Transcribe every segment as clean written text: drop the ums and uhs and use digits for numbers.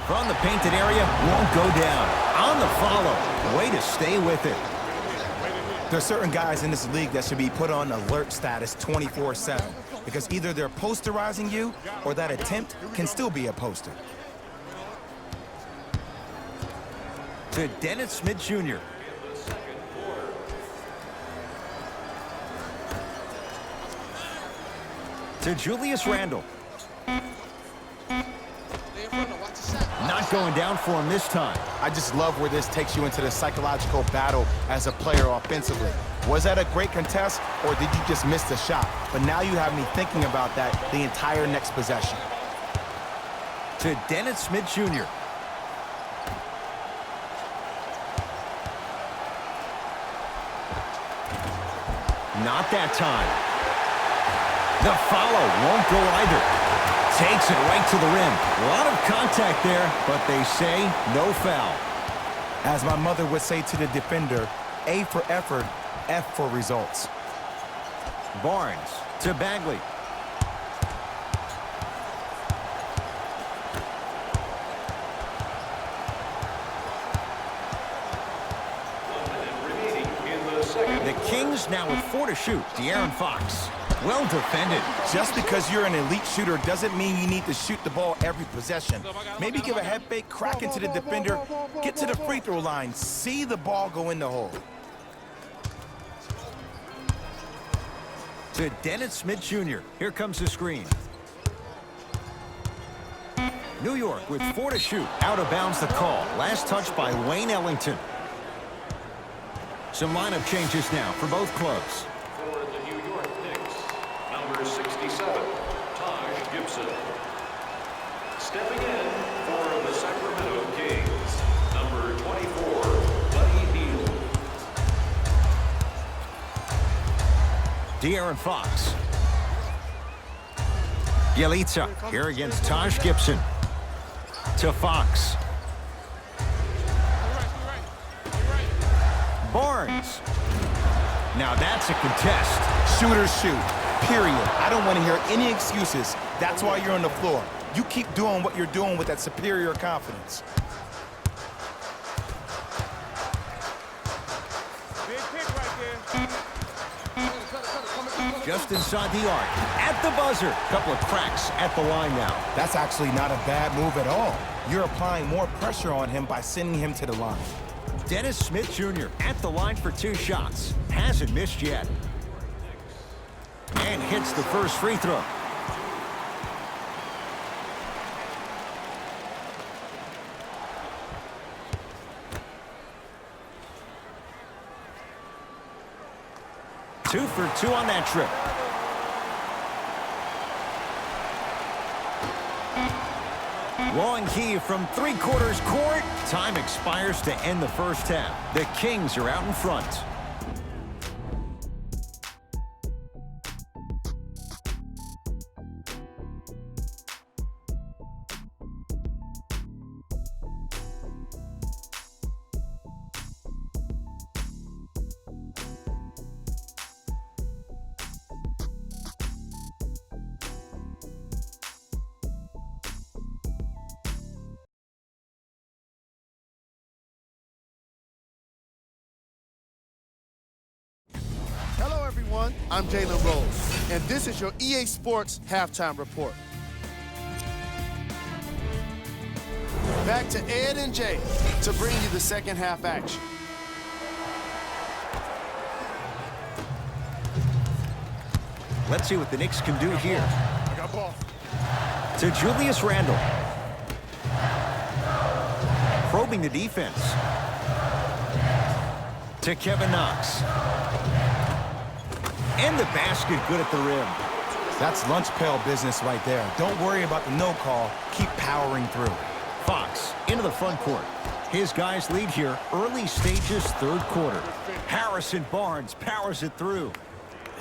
From the painted area, won't go down. On the follow. Way to stay with it. There are certain guys in this league that should be put on alert status 24/7 because either they're posterizing you or that attempt can still be a poster. To Dennis Smith Jr. To Julius Randle. Not going down for him this time. I just love where this takes you into the psychological battle as a player offensively. Was that a great contest, or did you just miss the shot? But now you have me thinking about that the entire next possession. To Dennis Smith Jr. Not that time. The follow won't go either. Takes it right to the rim. A lot of contact there, but they say no foul. As my mother would say to the defender, A for effort, F for results. Barnes to Bagley. The Kings now with 4 to shoot. De'Aaron Fox. Well defended. Just because you're an elite shooter doesn't mean you need to shoot the ball every possession. Maybe give a head fake, crack into the defender, get to the free throw line, see the ball go in the hole. To Dennis Smith Jr. Here comes the screen. New York with 4 to shoot. Out of bounds the call. Last touch by Wayne Ellington. Some lineup changes now for both clubs. For the New York Knicks, number 67, Taj Gibson. Stepping in for the Sacramento Kings, number 24, Buddy Hield. De'Aaron Fox. Bjelica here against Taj Gibson. To Fox. Barnes. Now that's a contest. Shooters shoot, period. I don't want to hear any excuses. That's why you're on the floor. You keep doing what you're doing with that superior confidence. Just inside the arc. At the buzzer. Couple of cracks at the line now. That's actually not a bad move at all. You're applying more pressure on him by sending him to the line. Dennis Smith Jr. at the line for 2 shots. Hasn't missed yet. And hits the first free throw. Two for 2 on that trip. Long key from 3/4 court. Time expires to end the first half. The Kings are out in front. Hello, everyone. I'm Jalen Rose, and this is your EA Sports Halftime Report. Back to Ed and Jay to bring you the second half action. Let's see what the Knicks can do here. I got ball. To Julius Randle. Probing the defense. To Kevin Knox. And the basket good at the rim. That's lunch pail business right there. Don't worry about the no call. Keep powering through. Fox into the front court. His guys lead here early stages, 3rd quarter. Harrison Barnes powers it through.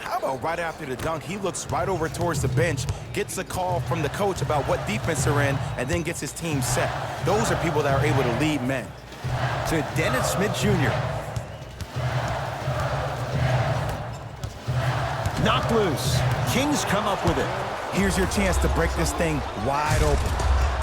How about right after the dunk, he looks right over towards the bench, gets a call from the coach about what defense they're in, and then gets his team set. Those are people that are able to lead men. To Dennis Smith Jr. Knocked loose. Kings come up with it. Here's your chance to break this thing wide open.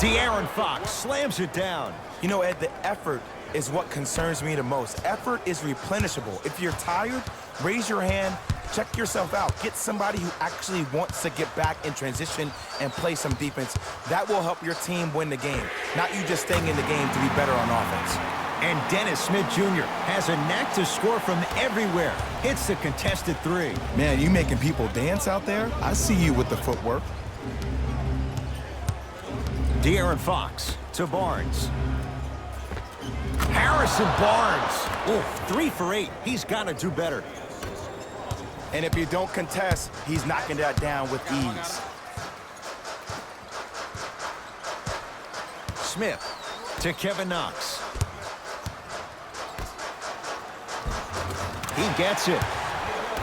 De'Aaron Fox slams it down. You know, Ed, the effort is what concerns me the most. Effort is replenishable. If you're tired, raise your hand, check yourself out. Get somebody who actually wants to get back in transition and play some defense. That will help your team win the game, not you just staying in the game to be better on offense. And Dennis Smith Jr. has a knack to score from everywhere. Hits the contested three. Man, you making people dance out there? I see you with the footwork. De'Aaron Fox to Barnes. Harrison Barnes. Oh, 3 for 8. He's got to do better. And if you don't contest, he's knocking that down with ease. Smith to Kevin Knox. He gets it.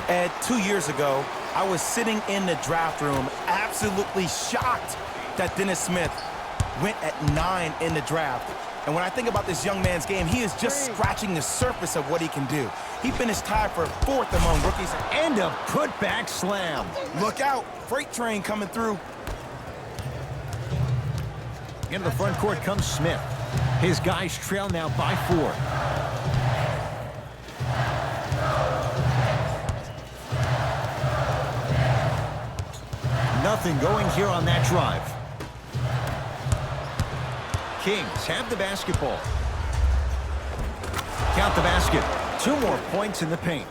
Ed, 2 years ago, I was sitting in the draft room absolutely shocked that Dennis Smith went at 9 in the draft. And when I think about this young man's game, he is just scratching the surface of what he can do. He finished tied for 4th among rookies. And a putback slam. Look out, freight train coming through. Into the front court comes Smith. His guys trail now by 4. Nothing going here on that drive. Kings have the basketball. Count the basket. 2 more points in the paint.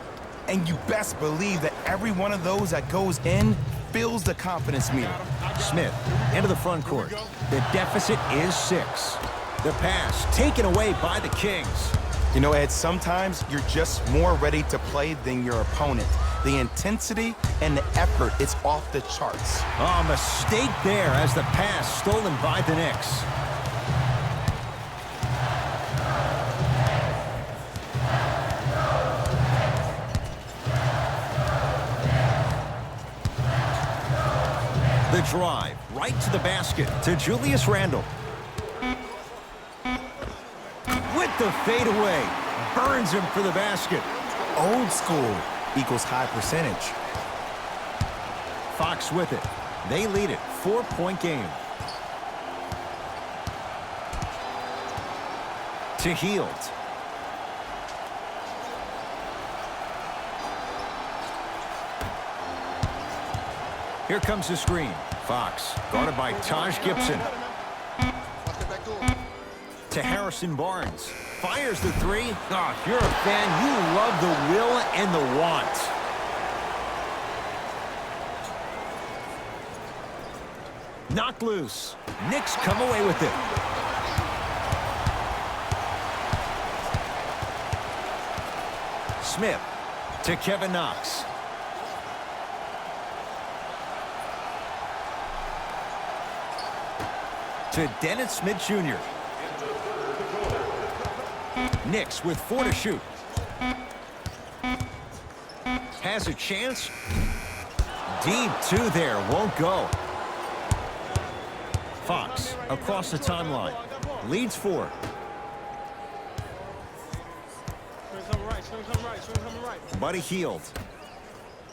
And you best believe that every one of those that goes in fills the confidence meter. Smith into the front court. The deficit is 6. The pass taken away by the Kings. You know, Ed, sometimes you're just more ready to play than your opponent. The intensity and the effort, it's off the charts. Oh, mistake there as the pass stolen by the Knicks. The drive right to the basket to Julius Randle. With the fadeaway, burns him for the basket. Old school equals high percentage. Fox with it. They lead it. 4-point game. To Hield. Here comes the screen. Fox, guarded by Taj Gibson. To Harrison Barnes. Fires the 3. Oh, if you're a fan, you love the will and the want. Knocked loose. Knicks come away with it. Smith to Kevin Knox. To Dennis Smith Jr. Knicks with 4 to shoot. Has a chance. Deep 2 there. Won't go. Fox across the timeline. Leads 4. Buddy Hield.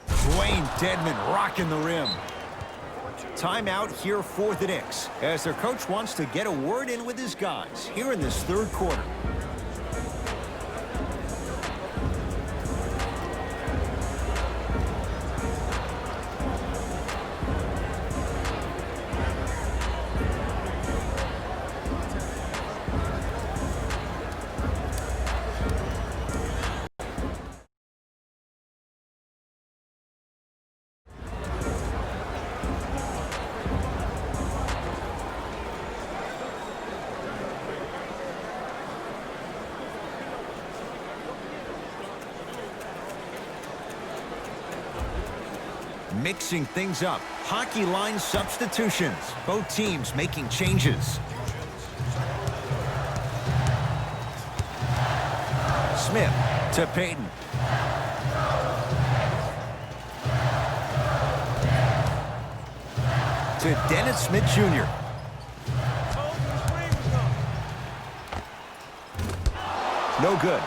Dwayne Dedmon rocking the rim. Timeout here for the Knicks as their coach wants to get a word in with his guys here in this 3rd quarter. Mixing things up. Hockey line substitutions. Both teams making changes. Smith to Payton. To Dennis Smith Jr. No good.